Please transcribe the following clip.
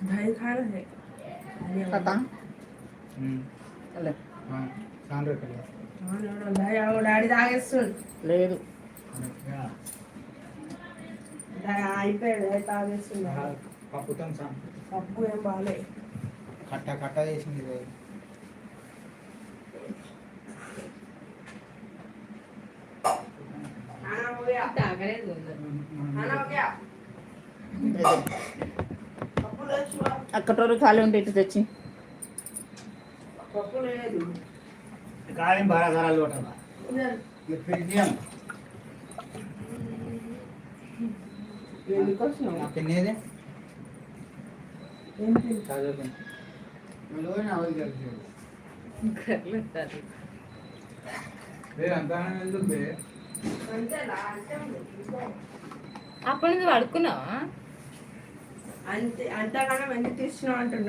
भाई खाना है पता भाई आओ డాడీ తాగేస్తుంది లేదు అయిపోయాడు తాగేస్తుంది పప్పుతో పప్పు ఏం బాగాలే కట్ట కట్ట చేసింది खाना हो गया తాగలేదు खाना हो गया పప్పు లేదు అక్కటోరు ఖాళీ ఉంటే ఇటు తెచ్చి పప్పు లేదు కాయం బాగా ధరలు కొట్టాలి ఫ్రిడ్జ్ ఎందుకు వచ్చినావు తినేది ఏంటి చదువుకుని కర్లుంటారు అంతా వెళ్తుంది అంతేనా అంతే ఉంది అప్పటి నుంచి పడుకున్నావా అంతే అంతగానం ఎందుకు తీసినావు అంటున్నా